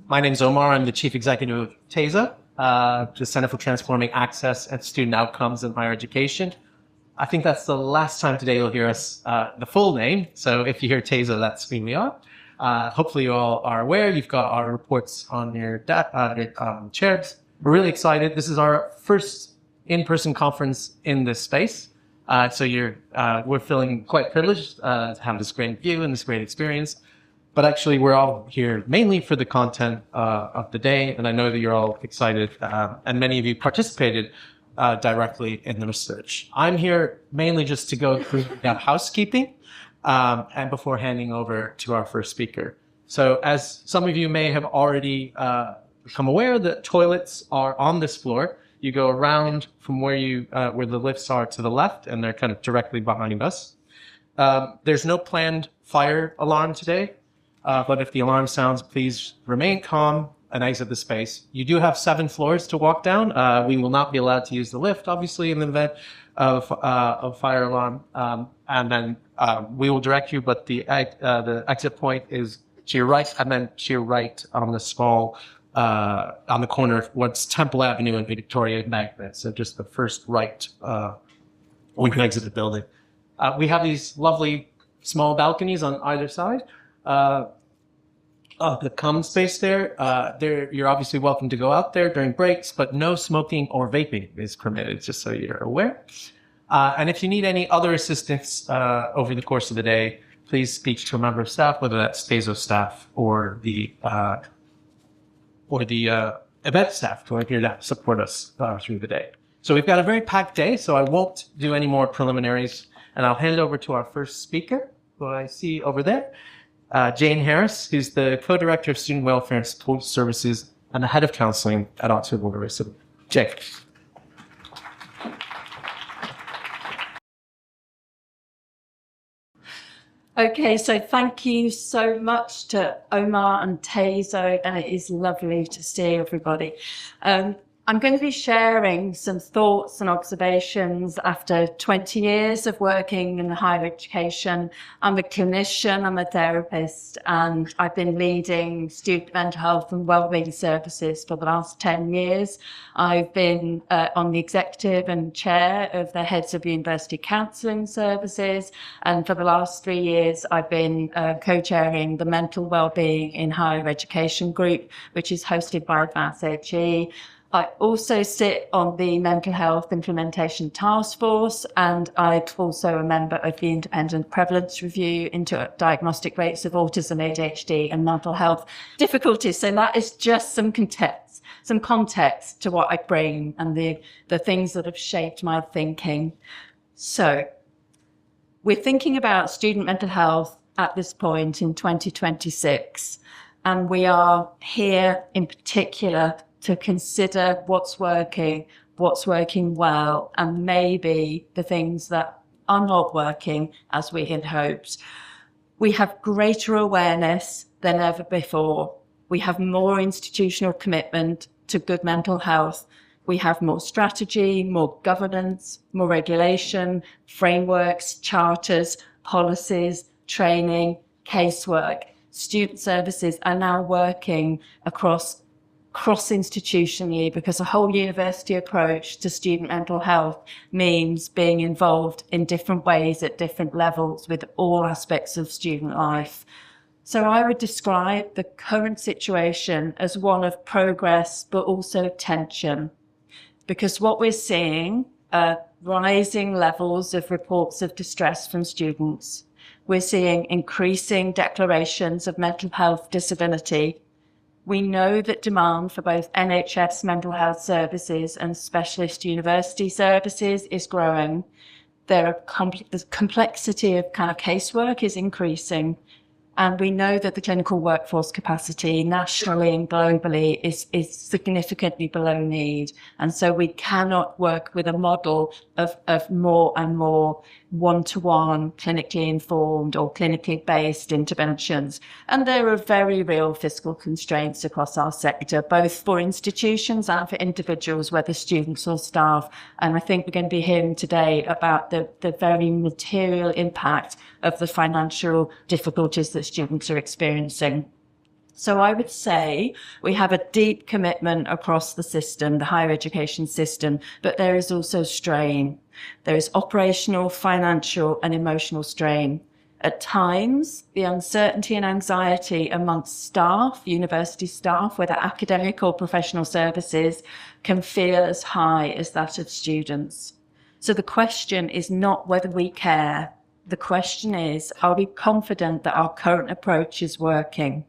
My name's Omar. I'm the Chief Executive of TASO, the Center for Transforming Access and Student Outcomes in Higher Education. I think that's the last time today you'll hear us, the full name. So if you hear TASO, that's who we are. Hopefully you all are aware. You've got our reports on your chairs. We're really excited. This is our first in-person conference in this space. So we're feeling quite privileged to have this great view and this great experience. But actually, we're all here mainly for the content of the day. And I know that you're all excited, and many of you participated directly in the research. I'm here mainly just to go through housekeeping and before handing over to our first speaker. So as some of you may have already become aware, the toilets are on this floor. You go around from where the lifts are to the left, and they're kind of directly behind us. There's no planned fire alarm today. But if the alarm sounds, please remain calm and exit the space. You do have 7 floors to walk down. We will not be allowed to use the lift, obviously, in the event of fire alarm. And then we will direct you, but the exit point is to your right, and then to your right on the small, on the corner of what's Temple Avenue and Victoria Embankment. So just the first right when you exit the building. We have these lovely small balconies on either side. The common space there, you're obviously welcome to go out there during breaks, but no smoking or vaping is permitted, just so you're aware. And if you need any other assistance over the course of the day, please speak to a member of staff, whether that's TASO staff or the event staff who are here to support us through the day. So we've got a very packed day, so I won't do any more preliminaries, and I'll hand it over to our first speaker, who I see over there. Jane Harris, who's the co-director of Student Welfare and Support Services and the head of counseling at Oxford University. Jane. Okay, so thank you so much to Omar and TASO, and it is lovely to see everybody. I'm going to be sharing some thoughts and observations after 20 years of working in higher education. I'm a clinician, I'm a therapist, and I've been leading student mental health and wellbeing services for the last 10 years. I've been on the executive and chair of the heads of university counselling services, and for the last 3 years I've been co-chairing the mental wellbeing in higher education group, which is hosted by Advance HE. I also sit on the Mental Health Implementation Task Force, and I'm also a member of the Independent Prevalence Review into diagnostic rates of autism, ADHD and mental health difficulties. So that is just some context to what I bring and the things that have shaped my thinking. So we're thinking about student mental health at this point in 2026, and we are here in particular to consider what's working well, and maybe the things that are not working as we had hoped. We have greater awareness than ever before. We have more institutional commitment to good mental health. We have more strategy, more governance, more regulation, frameworks, charters, policies, training, casework. Student services are now working cross-institutionally, because a whole university approach to student mental health means being involved in different ways at different levels with all aspects of student life. So I would describe the current situation as one of progress, but also tension, because what we're seeing are rising levels of reports of distress from students. We're seeing increasing declarations of mental health disability. We know that demand for both NHS mental health services and specialist university services is growing. The complexity of kind of casework is increasing. And we know that the clinical workforce capacity nationally and globally is significantly below need. And so we cannot work with a model of more and more one-to-one clinically informed or clinically based interventions. And there are very real fiscal constraints across our sector, both for institutions and for individuals, whether students or staff. And I think we're going to be hearing today about the very material impact of the financial difficulties that students are experiencing. So I would say we have a deep commitment across the system, the higher education system, but there is also strain. There is operational, financial and emotional strain. At times, the uncertainty and anxiety amongst staff, university staff, whether academic or professional services, can feel as high as that of students. So the question is not whether we care. The question is, are we confident that our current approach is working?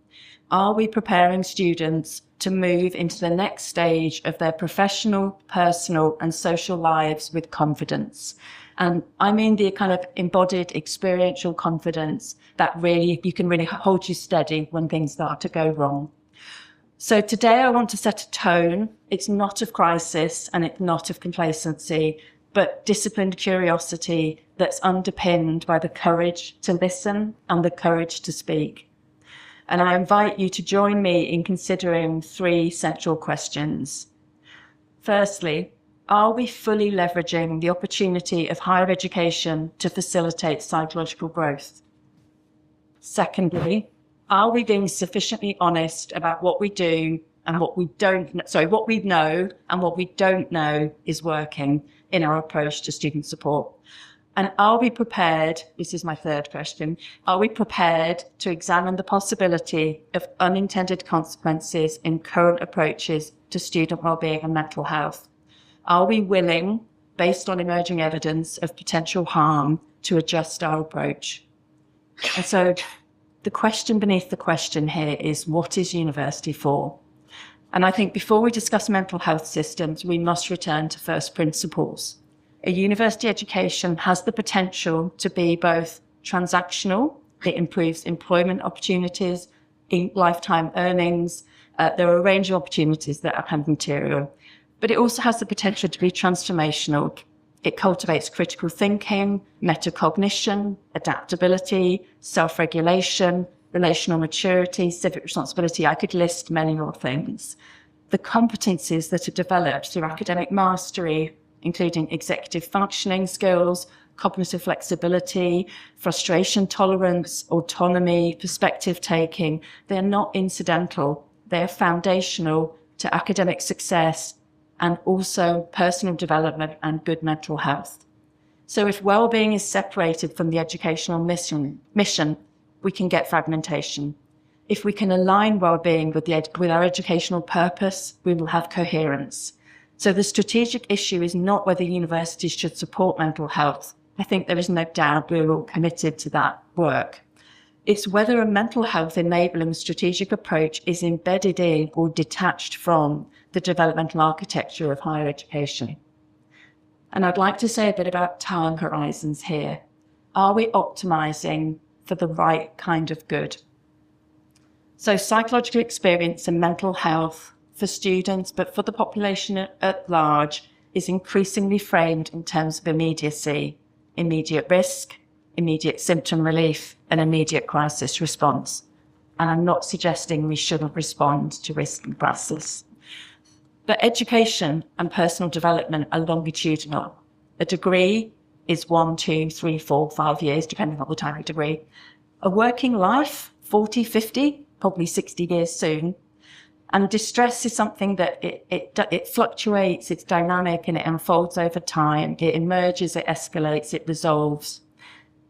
Are we preparing students to move into the next stage of their professional, personal and social lives with confidence? And I mean the kind of embodied experiential confidence that really, you can really hold you steady when things start to go wrong. So today I want to set a tone. It's not of crisis and it's not of complacency, but disciplined curiosity that's underpinned by the courage to listen and the courage to speak. And I invite you to join me in considering 3 central questions. Firstly, are we fully leveraging the opportunity of higher education to facilitate psychological growth? Secondly, are we being sufficiently honest about what we do and what we know and what we don't know is working in our approach to student support? And are we prepared, this is my third question, are we prepared to examine the possibility of unintended consequences in current approaches to student wellbeing and mental health? Are we willing, based on emerging evidence of potential harm, to adjust our approach? And so the question beneath the question here is, what is university for? And I think before we discuss mental health systems, we must return to first principles. A university education has the potential to be both transactional, it improves employment opportunities, lifetime earnings, there are a range of opportunities that are kind of material, but it also has the potential to be transformational. It cultivates critical thinking, metacognition, adaptability, self-regulation, relational maturity, civic responsibility. I could list many more things. The competencies that are developed through academic mastery, including executive functioning skills, cognitive flexibility, frustration tolerance, autonomy, perspective taking, they're not incidental. They're foundational to academic success and also personal development and good mental health. So if well-being is separated from the educational mission, we can get fragmentation. If we can align well-being with our educational purpose, we will have coherence. So the strategic issue is not whether universities should support mental health. I think there is no doubt we're all committed to that work. It's whether a mental health enabling strategic approach is embedded in or detached from the developmental architecture of higher education. And I'd like to say a bit about time horizons here. Are we optimizing for the right kind of good? So psychological experience and mental health for students, but for the population at large, is increasingly framed in terms of immediacy, immediate risk, immediate symptom relief, and immediate crisis response. And I'm not suggesting we shouldn't respond to risk and crisis. But education and personal development are longitudinal. A degree is 1, 2, 3, 4, 5 years, depending on the type of degree. A working life, 40, 50, probably 60 years soon. And distress is something that it fluctuates, it's dynamic and it unfolds over time. It emerges, it escalates, it resolves.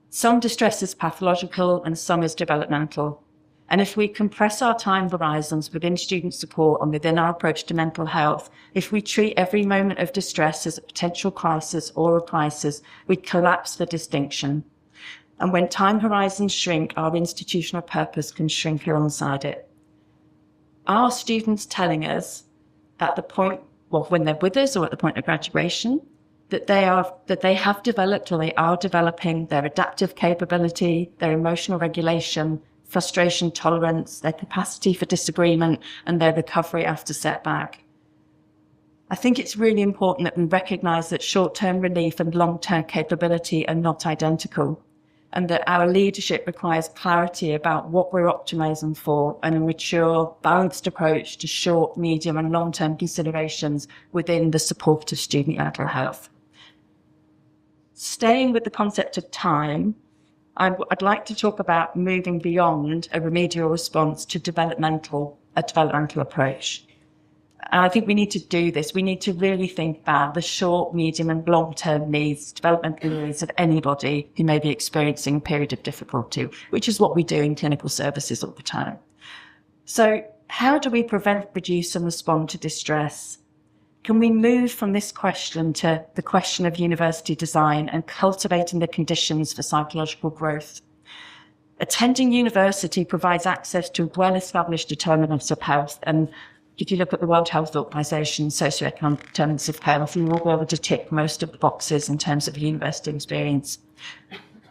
Some distress is pathological and some is developmental. And if we compress our time horizons within student support and within our approach to mental health, if we treat every moment of distress as a potential crisis or a crisis, we collapse the distinction. And when time horizons shrink, our institutional purpose can shrink alongside it. Are students telling us at the point, when they're with us or at the point of graduation, that they have developed or they are developing their adaptive capability, their emotional regulation, frustration tolerance, their capacity for disagreement, and their recovery after setback? I think it's really important that we recognise that short-term relief and long-term capability are not identical, and that our leadership requires clarity about what we're optimising for and a mature, balanced approach to short, medium and long-term considerations within the support of student mental health. Staying with the concept of time, I'd like to talk about moving beyond a remedial response to a developmental approach. And I think we need to do this. We need to really think about the short, medium and long-term needs, developmental needs of anybody who may be experiencing a period of difficulty, which is what we do in clinical services all the time. So how do we prevent, reduce and respond to distress? Can we move from this question to the question of university design and cultivating the conditions for psychological growth? Attending university provides access to well-established determinants of health. And if you look at the World Health Organization, socioeconomic determinants of health, you will be able to tick most of the boxes in terms of university experience,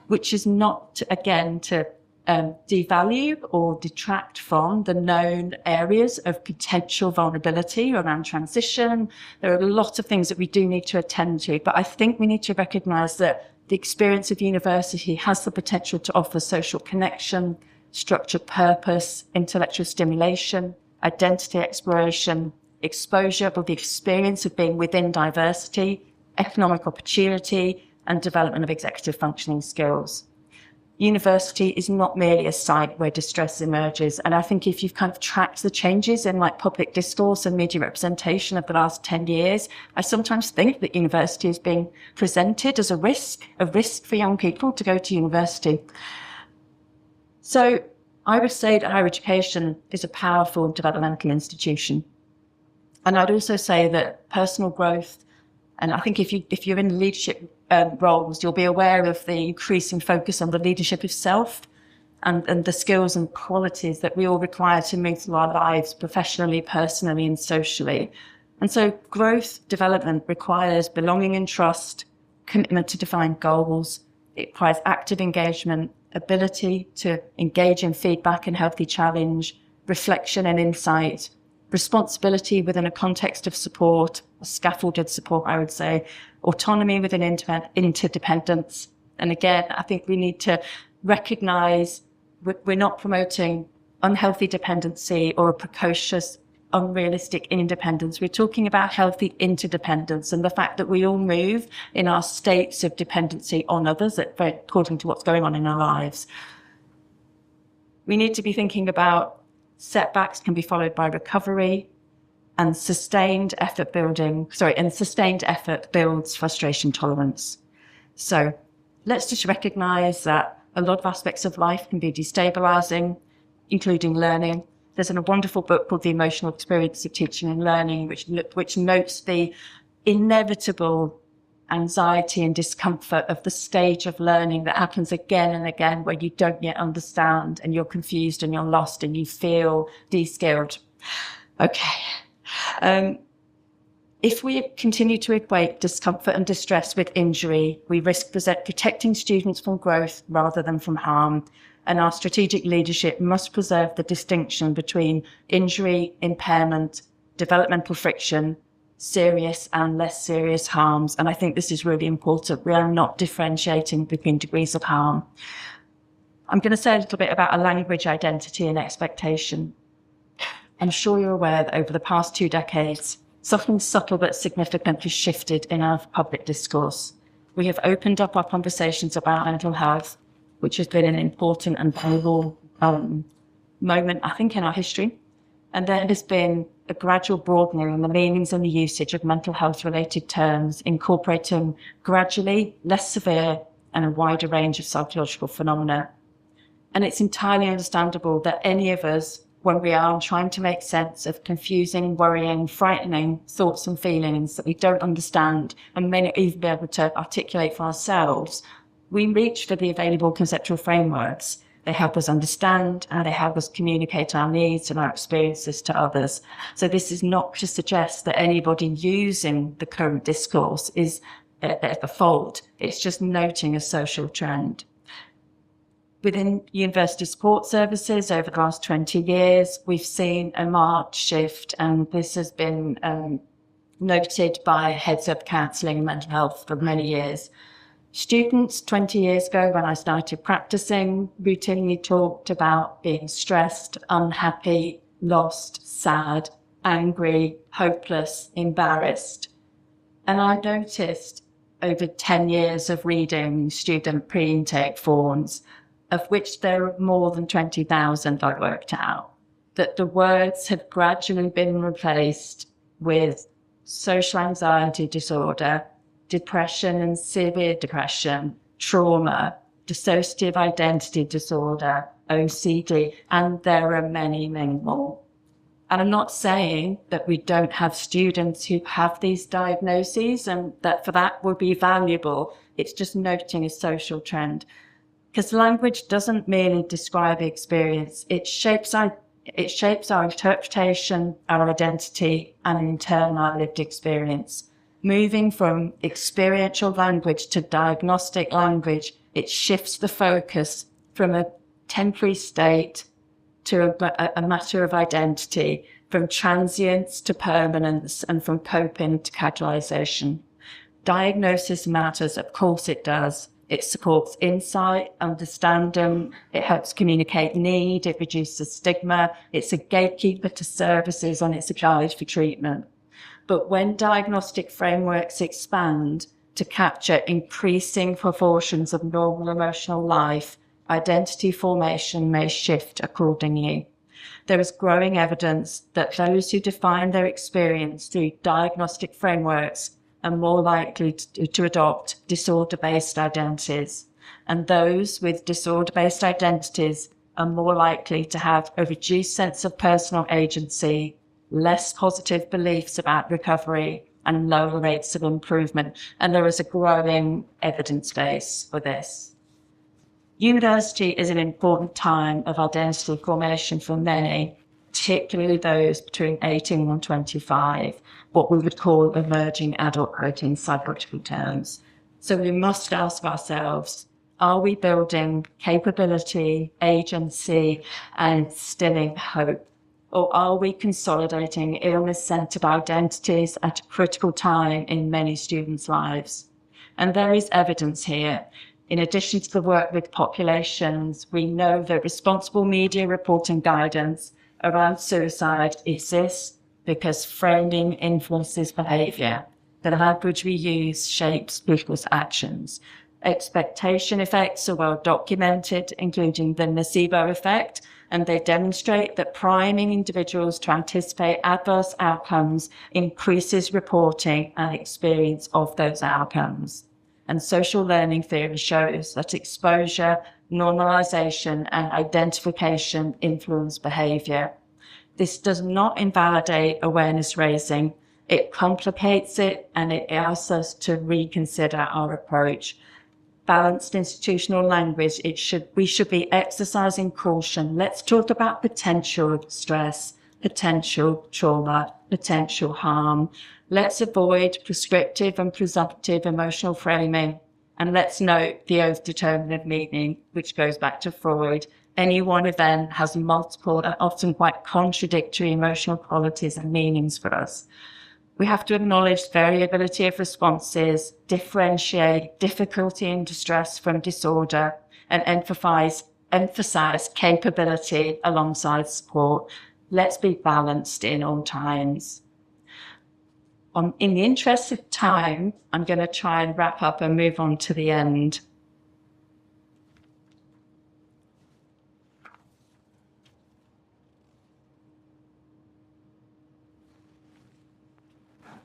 which is not, again, to devalue or detract from the known areas of potential vulnerability around transition. There are a lot of things that we do need to attend to, but I think we need to recognise that the experience of university has the potential to offer social connection, structured purpose, intellectual stimulation, identity exploration, exposure or the experience of being within diversity, economic opportunity, and development of executive functioning skills. University is not merely a site where distress emerges. And I think if you've kind of tracked the changes in like public discourse and media representation of the last 10 years, I sometimes think that university is being presented as a risk for young people to go to university. So I would say that higher education is a powerful developmental institution. And I'd also say that personal growth, and I think if you're in leadership roles, you'll be aware of the increasing focus on the leadership of self and the skills and qualities that we all require to move through our lives professionally, personally, and socially. And so growth development requires belonging and trust, commitment to defined goals. It requires active engagement, ability to engage in feedback and healthy challenge, reflection and insight, responsibility within a context of support, scaffolded support, I would say, autonomy within interdependence. And again, I think we need to recognise we're not promoting unhealthy dependency or a precocious, unrealistic independence. We're talking about healthy interdependence and the fact that we all move in our states of dependency on others according to what's going on in our lives. We need to be thinking about setbacks can be followed by recovery, and sustained effort builds frustration tolerance. So let's just recognise that a lot of aspects of life can be destabilising, including learning. There's a wonderful book called The Emotional Experience of Teaching and Learning, which notes the inevitable anxiety and discomfort of the stage of learning that happens again and again where you don't yet understand and you're confused and you're lost and you feel de-skilled. Okay. If we continue to equate discomfort and distress with injury, we risk protecting students from growth rather than from harm. And our strategic leadership must preserve the distinction between injury, impairment, developmental friction, serious and less serious harms. And I think this is really important. We are not differentiating between degrees of harm. I'm going to say a little bit about a language identity and expectation. I'm sure you're aware that over the past 2 decades, something subtle but significant has shifted in our public discourse. We have opened up our conversations about mental health, which has been an important and valuable moment, I think, in our history. And there has been a gradual broadening in the meanings and the usage of mental health-related terms, incorporating gradually less severe and a wider range of psychological phenomena. And it's entirely understandable that any of us, when we are trying to make sense of confusing, worrying, frightening thoughts and feelings that we don't understand and may not even be able to articulate for ourselves, we reach for the available conceptual frameworks. They help us understand and they help us communicate our needs and our experiences to others. So this is not to suggest that anybody using the current discourse is at the fault. It's just noting a social trend. Within university support services over the last 20 years, we've seen a marked shift, and this has been noted by heads of counselling and mental health for many years. Students 20 years ago, when I started practicing, routinely talked about being stressed, unhappy, lost, sad, angry, hopeless, embarrassed. And I noticed over 10 years of reading student pre-intake forms, of which there are more than 20,000 I worked out, that the words have gradually been replaced with social anxiety disorder, depression and severe depression, trauma, dissociative identity disorder, OCD, and there are many, many more. And I'm not saying that we don't have students who have these diagnoses and that for that would be valuable. It's just noting a social trend. Because language doesn't merely describe experience, it shapes our interpretation, our identity, and in turn our lived experience. Moving from experiential language to diagnostic language, it shifts the focus from a temporary state to a matter of identity, from transience to permanence, and from coping to catalyzation. Diagnosis matters, of course it does. It supports insight, understanding, it helps communicate need, it reduces stigma, it's a gatekeeper to services, and it's a guide for treatment. But when diagnostic frameworks expand to capture increasing proportions of normal emotional life, identity formation may shift accordingly. There is growing evidence that those who define their experience through diagnostic frameworks are more likely to adopt disorder-based identities, and those with disorder-based identities are more likely to have a reduced sense of personal agency, less positive beliefs about recovery, and lower rates of improvement. And there is a growing evidence base for this. University is an important time of identity formation for many, particularly those between 18 and 25, what we would call emerging adulthood in psychological terms. So we must ask ourselves, are we building capability, agency, and instilling hope? Or are we consolidating illness-centered identities at a critical time in many students' lives? And there is evidence here. In addition to the work with populations, we know that responsible media reporting guidance around suicide exists because framing influences behaviour. The language we use shapes people's actions. Expectation effects are well documented, including the nocebo effect, and they demonstrate that priming individuals to anticipate adverse outcomes increases reporting and experience of those outcomes. And social learning theory shows that exposure, normalization, and identification influence behavior. This does not invalidate awareness raising. It complicates it, and it asks us to reconsider our approach. Balanced institutional language, we should be exercising caution. Let's talk about potential stress, potential trauma, potential harm. Let's avoid prescriptive and presumptive emotional framing. And let's note the oath determinative meaning, which goes back to Freud. Any one event has multiple and often quite contradictory emotional qualities and meanings for us. We have to acknowledge variability of responses, differentiate difficulty and distress from disorder, and emphasize capability alongside support. Let's be balanced in all times. In the interest of time, I'm going to try and wrap up and move on to the end.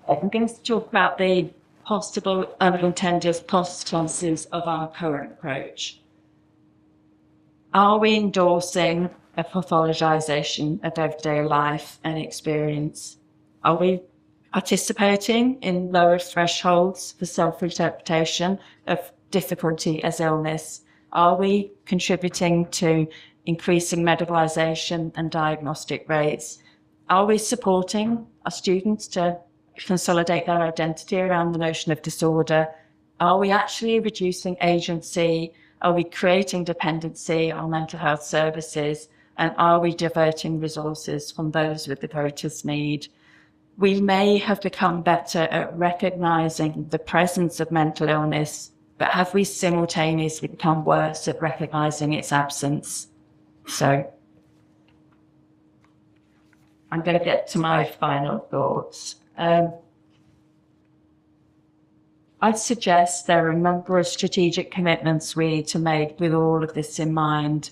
I'm going to talk about the possible unintended consequences of our current approach. Are we endorsing a pathologization of everyday life and experience? Are we participating in lower thresholds for self-interpretation of difficulty as illness? Are we contributing to increasing medicalization and diagnostic rates? Are we supporting our students to consolidate their identity around the notion of disorder? Are we actually reducing agency? Are we creating dependency on mental health services? And are we diverting resources from those with the greatest need? We may have become better at recognizing the presence of mental illness, but have we simultaneously become worse at recognizing its absence? So I'm going to get to my final thoughts. I'd suggest there are a number of strategic commitments we need to make with all of this in mind.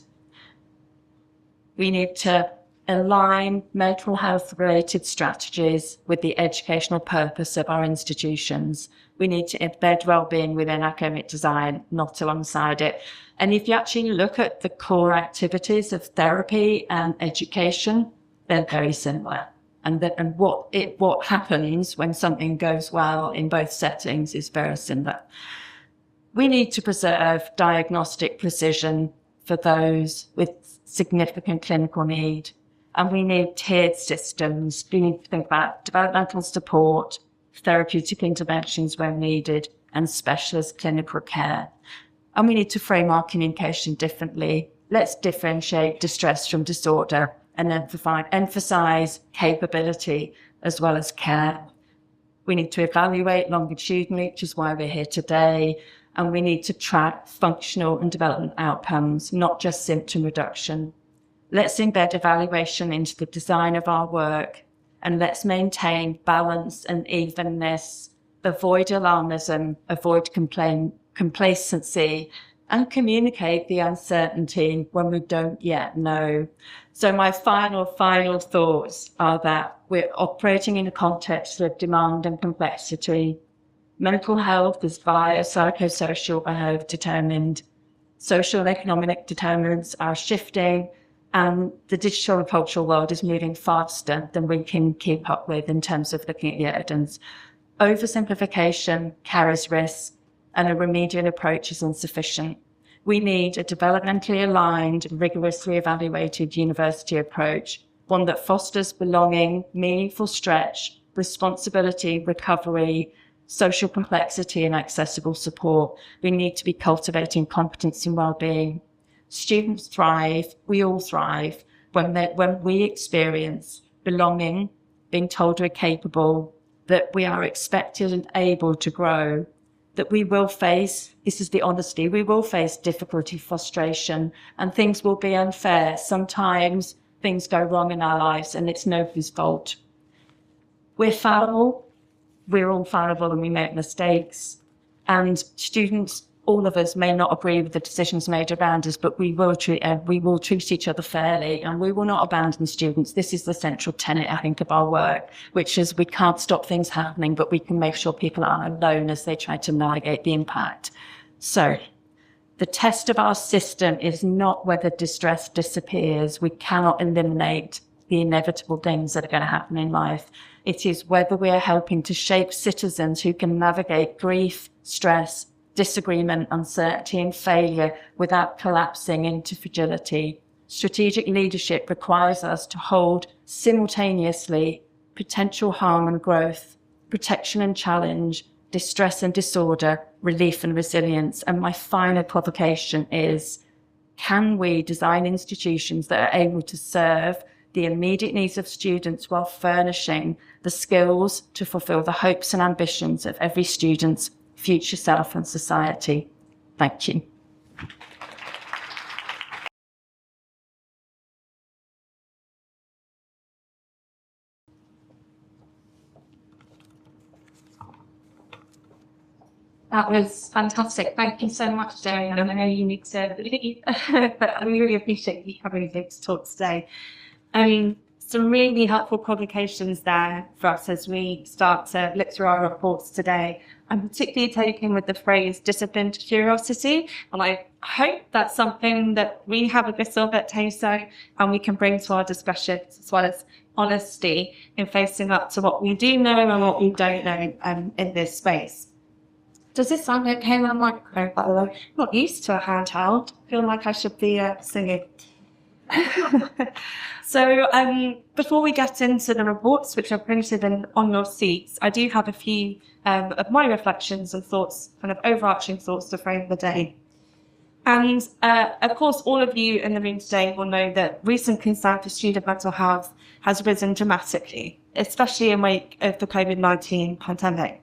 We need to align mental health related strategies with the educational purpose of our institutions. We need to embed wellbeing within academic design, not alongside it. And if you actually look at the core activities of therapy and education, they're very similar. And what happens when something goes well in both settings is very similar. We need to preserve diagnostic precision for those with significant clinical need. And we need tiered systems. We need to think about developmental support, therapeutic interventions where needed, and specialist clinical care. And we need to frame our communication differently. Let's differentiate distress from disorder and emphasize capability as well as care. We need to evaluate longitudinally, which is why we're here today. And we need to track functional and development outcomes, not just symptom reduction. Let's embed evaluation into the design of our work, and let's maintain balance and evenness, avoid alarmism, avoid complacency, and communicate the uncertainty when we don't yet know. So my final thoughts are that we're operating in a context of demand and complexity. Mental health is biopsychosocial and health-determined. Social and economic determinants are shifting, and the digital and cultural world is moving faster than we can keep up with in terms of looking at the evidence. Oversimplification carries risk, and a remedial approach is insufficient. We need a developmentally aligned, rigorously evaluated university approach, one that fosters belonging, meaningful stretch, responsibility, recovery, social complexity, and accessible support. We need to be cultivating competence in wellbeing. Students thrive, we all thrive, when we experience belonging, being told we're capable, that we are expected and able to grow, that we will face, this is the honesty, we will face difficulty, frustration, and things will be unfair. Sometimes things go wrong in our lives and it's nobody's fault. We're fallible, we're all fallible and we make mistakes. And students, all of us may not agree with the decisions made around us, but we will treat each other fairly, and we will not abandon students. This is the central tenet, I think, of our work, which is we can't stop things happening, but we can make sure people aren't alone as they try to navigate the impact. So the test of our system is not whether distress disappears. We cannot eliminate the inevitable things that are going to happen in life. It is whether we are helping to shape citizens who can navigate grief, stress, disagreement, uncertainty, and failure without collapsing into fragility. Strategic leadership requires us to hold simultaneously potential harm and growth, protection and challenge, distress and disorder, relief and resilience. And my final provocation is, can we design institutions that are able to serve the immediate needs of students while furnishing the skills to fulfill the hopes and ambitions of every student's future self and society? Thank you. That was fantastic. Thank you so much, Jerry. I know you need to leave, but I really appreciate you having this talk today. Some really helpful publications there for us as we start to look through our reports today. I'm particularly taken with the phrase disciplined curiosity, and I hope that's something that we have a bit of at TASO and we can bring to our discussions, as well as honesty in facing up to what we do know and what we don't know in this space. Does this sound okay on my microphone, by the way? I'm not used to a handheld. I feel like I should be singing. So before we get into the reports, which are printed on your seats, I do have a few of my reflections and thoughts, kind of overarching thoughts to frame the day. And of course, all of you in the room today will know that recent concern for student mental health has risen dramatically, especially in wake of the COVID-19 pandemic.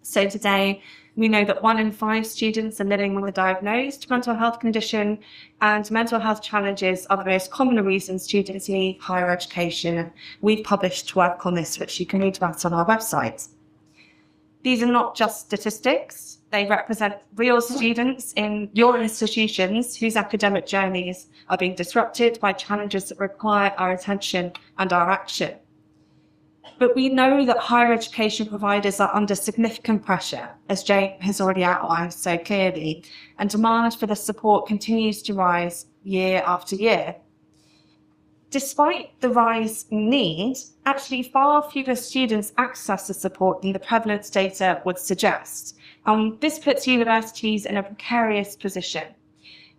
So today, we know that 1 in 5 students are living with a diagnosed mental health condition, and mental health challenges are the most common reason students leave higher education. We've published work on this, which you can read about on our website. These are not just statistics. They represent real students in your institutions whose academic journeys are being disrupted by challenges that require our attention and our action. But we know that higher education providers are under significant pressure, as Jane has already outlined so clearly, and demand for the support continues to rise year after year. Despite the rise in need, actually far fewer students access the support than the prevalence data would suggest. This puts universities in a precarious position,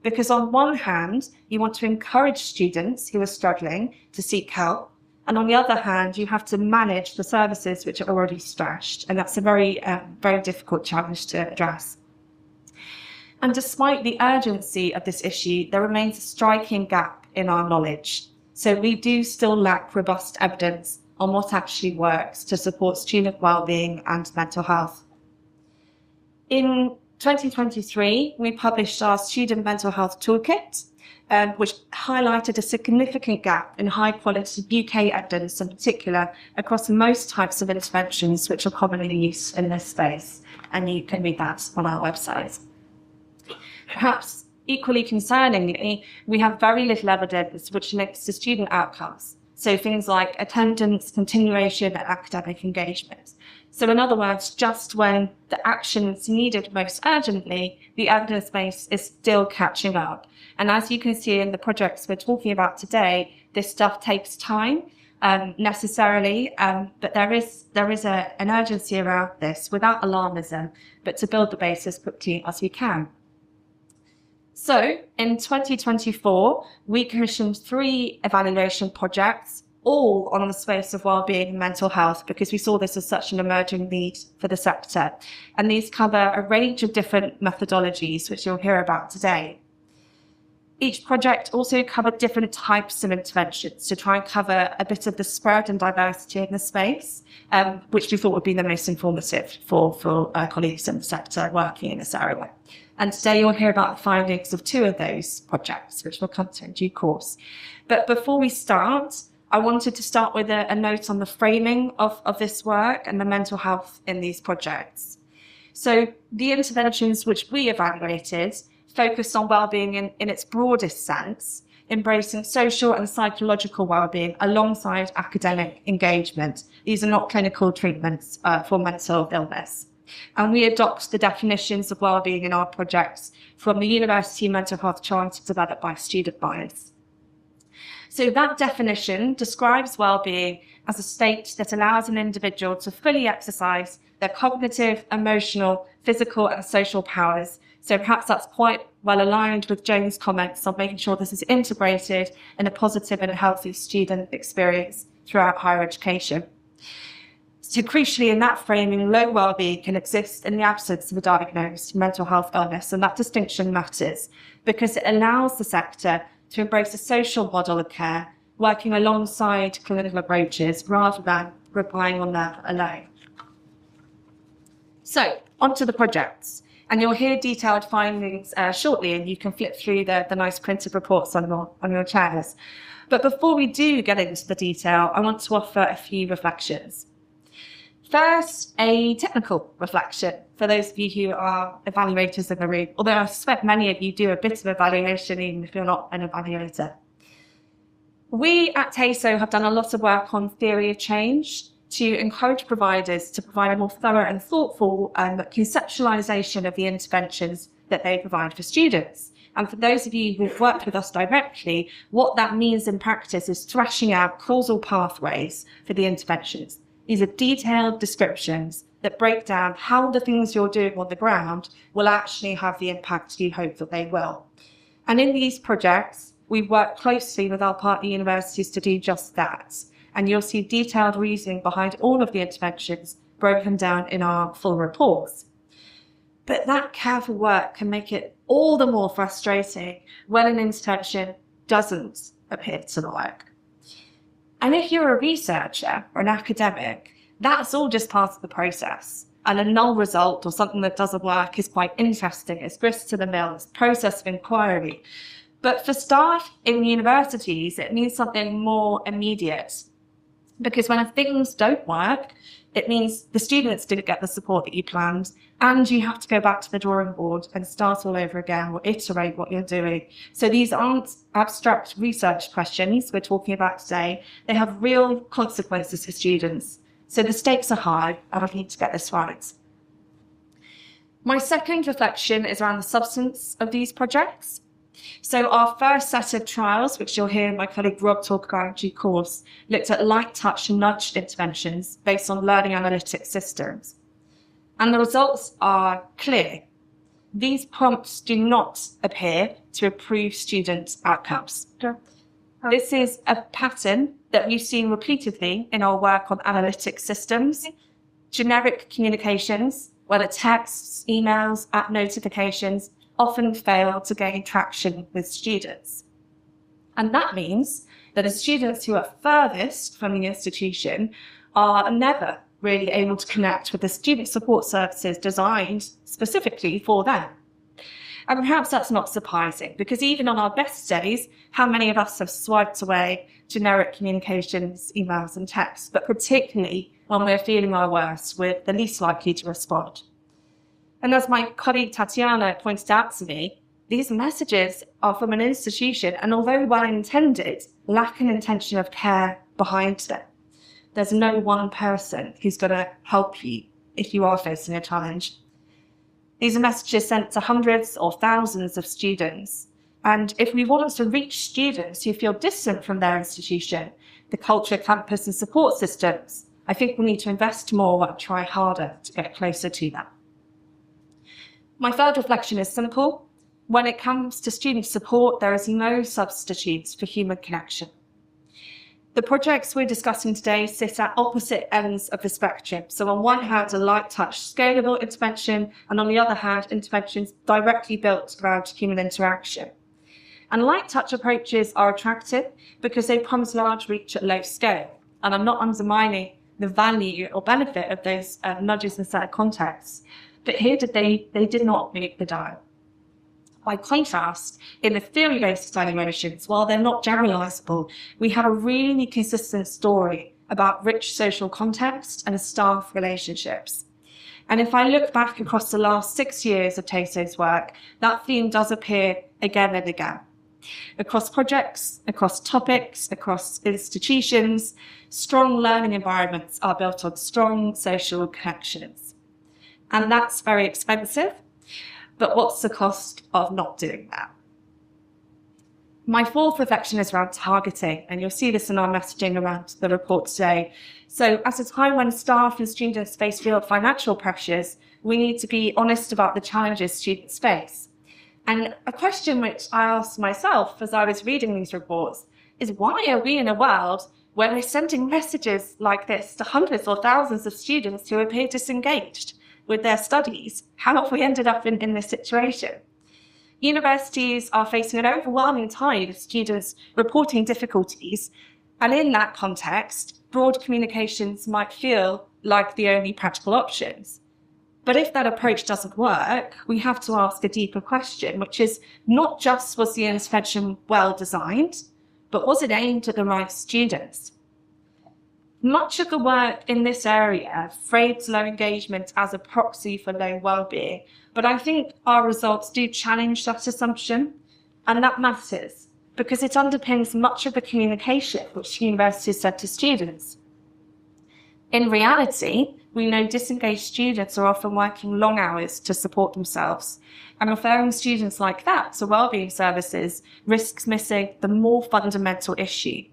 because on one hand, you want to encourage students who are struggling to seek help, and on the other hand, you have to manage the services which are already stretched, and that's a very difficult challenge to address. And despite the urgency of this issue, there remains a striking gap in our knowledge. So we do still lack robust evidence on what actually works to support student wellbeing and mental health. In 2023, we published our Student Mental Health Toolkit, which highlighted a significant gap in high-quality UK evidence, in particular, across most types of interventions which are commonly used in this space. And you can read that on our website. Perhaps equally concerningly, we have very little evidence which links to student outcomes. So things like attendance, continuation, and academic engagement. So in other words, just when the action is needed most urgently, the evidence base is still catching up. And as you can see in the projects we're talking about today, this stuff takes time necessarily, but there is an urgency around this without alarmism, but to build the base as quickly as we can. So in 2024, we commissioned 3 evaluation projects, all on the space of wellbeing and mental health, because we saw this as such an emerging need for the sector. And these cover a range of different methodologies, which you'll hear about today. Each project also covered different types of interventions to try and cover a bit of the spread and diversity in the space, which we thought would be the most informative for colleagues in the sector working in this area. And today you'll hear about the findings of 2 of those projects, which we'll come to in due course. But before we start, I wanted to start with a note on the framing of this work and the mental health in these projects. So the interventions which we evaluated focused on wellbeing in its broadest sense, embracing social and psychological wellbeing alongside academic engagement. These are not clinical treatments for mental illness. And we adopt the definitions of wellbeing in our projects from the University Mental Health Charter developed by student bodies. So that definition describes wellbeing as a state that allows an individual to fully exercise their cognitive, emotional, physical and social powers. So perhaps that's quite well aligned with Jane's comments on making sure this is integrated in a positive and a healthy student experience throughout higher education. So crucially in that framing, low wellbeing can exist in the absence of a diagnosed mental health illness, and that distinction matters because it allows the sector to embrace a social model of care, working alongside clinical approaches rather than relying on them alone. So, onto the projects. And you'll hear detailed findings shortly, and you can flip through the nice printed reports on your chairs. But before we do get into the detail, I want to offer a few reflections. First, a technical reflection for those of you who are evaluators in the room, although I suspect many of you do a bit of evaluation even if you're not an evaluator. We at TASO have done a lot of work on theory of change to encourage providers to provide a more thorough and thoughtful conceptualisation of the interventions that they provide for students. And for those of you who've worked with us directly, what that means in practice is thrashing out causal pathways for the interventions. These are detailed descriptions that break down how the things you're doing on the ground will actually have the impact you hope that they will. And in these projects, we work closely with our partner universities to do just that. And you'll see detailed reasoning behind all of the interventions broken down in our full reports. But that careful work can make it all the more frustrating when an intervention doesn't appear to work. And if you're a researcher or an academic, that's all just part of the process. And a null result or something that doesn't work is quite interesting. It's grist to the mill, it's process of inquiry. But for staff in universities, it means something more immediate. Because when things don't work, it means the students didn't get the support that you planned, and you have to go back to the drawing board and start all over again or iterate what you're doing. So these aren't abstract research questions we're talking about today. They have real consequences for students. So the stakes are high, and I need to get this right. My second reflection is around the substance of these projects. So our first set of trials, which you'll hear my colleague Rob talk about in due course, looked at light touch and nudge interventions based on learning analytics systems. And the results are clear. These prompts do not appear to improve student outcomes. This is a pattern that we've seen repeatedly in our work on analytics systems. Generic communications, whether texts, emails, app notifications, often fail to gain traction with students. And that means that the students who are furthest from the institution are never really able to connect with the student support services designed specifically for them. And perhaps that's not surprising, because even on our best days, how many of us have swiped away generic communications, emails and texts, but particularly when we're feeling our worst, we're the least likely to respond. And as my colleague Tatiana pointed out to me, these messages are from an institution, and although well-intended, lack an intention of care behind them. There's no one person who's going to help you if you are facing a challenge. These are messages sent to hundreds or thousands of students. And if we want to reach students who feel distant from their institution, the culture, campus and support systems, I think we need to invest more and try harder to get closer to them. My third reflection is simple. When it comes to student support, there is no substitute for human connection. The projects we're discussing today sit at opposite ends of the spectrum. So on one hand, a light touch scalable intervention, and on the other hand, interventions directly built around human interaction. And light touch approaches are attractive because they promise large reach at low scale. And I'm not undermining the value or benefit of those nudges in certain contexts. But here they did not move the dial. By contrast, in the theory-based evaluations, while they're not generalizable, we have a really consistent story about rich social context and staff relationships. And if I look back across the last 6 years of TASO's work, that theme does appear again and again. Across projects, across topics, across institutions, strong learning environments are built on strong social connections. And that's very expensive, but what's the cost of not doing that? My fourth reflection is around targeting, and you'll see this in our messaging around the report today. So at a time when staff and students face real financial pressures, we need to be honest about the challenges students face. And a question which I asked myself as I was reading these reports is, why are we in a world where we're sending messages like this to hundreds or thousands of students who appear disengaged with their studies? How have we ended up in this situation? Universities are facing an overwhelming tide of students reporting difficulties, and in that context, broad communications might feel like the only practical options. But if that approach doesn't work, we have to ask a deeper question, which is not just, was the intervention well designed, but was it aimed at the right students? Much of the work in this area frames low engagement as a proxy for low well-being, but I think our results do challenge that assumption, and that matters because it underpins much of the communication which universities send to students. In reality, we know disengaged students are often working long hours to support themselves, and referring students like that to wellbeing services risks missing the more fundamental issue.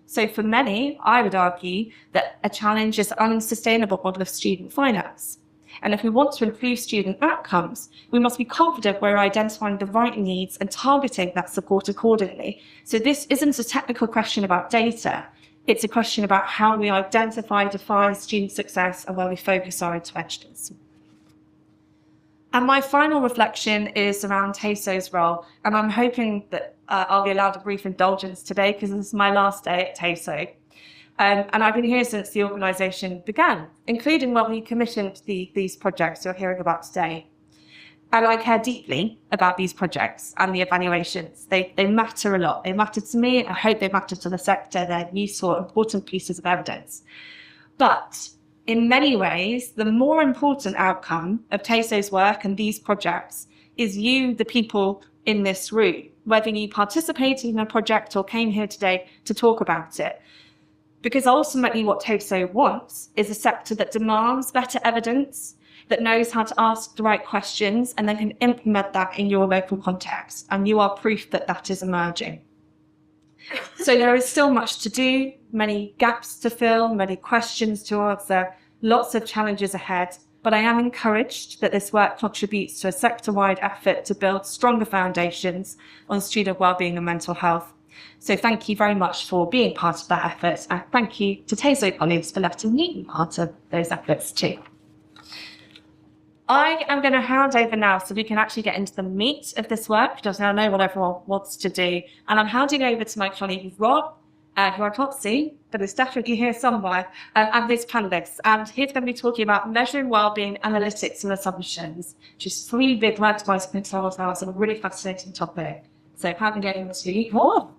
So for many, I would argue that a challenge is an unsustainable model of student finance. And if we want to improve student outcomes, we must be confident we're identifying the right needs and targeting that support accordingly. So this isn't a technical question about data. It's a question about how we identify, define student success and where we focus our interventions. And my final reflection is around TASO's role. And I'm hoping that I'll be allowed a brief indulgence today because this is my last day at TASO. And I've been here since the organisation began, including when we commissioned these projects you're hearing about today. And I care deeply about these projects and the evaluations. They matter a lot. They matter to me. I hope they matter to the sector. They're useful, important pieces of evidence. But in many ways, the more important outcome of TASO's work and these projects is you, the people in this room, whether you participated in a project or came here today to talk about it. Because ultimately what TASO wants is a sector that demands better evidence, that knows how to ask the right questions, and then can implement that in your local context. And you are proof that that is emerging. So there is still much to do, many gaps to fill, many questions to answer, lots of challenges ahead. But I am encouraged that this work contributes to a sector-wide effort to build stronger foundations on student wellbeing and mental health. So thank you very much for being part of that effort. And thank you to TASO colleagues for letting me be part of those efforts too. I am going to hand over now so we can actually get into the meat of this work, because I know what everyone wants to do. And I'm handing over to my colleague Rob, who I can't see, but is definitely here somewhere, and these panelists. And he's going to be talking about measuring wellbeing, analytics and assumptions, which is 3 big randomized control trials on a really fascinating topic. So handing over to you, Rob.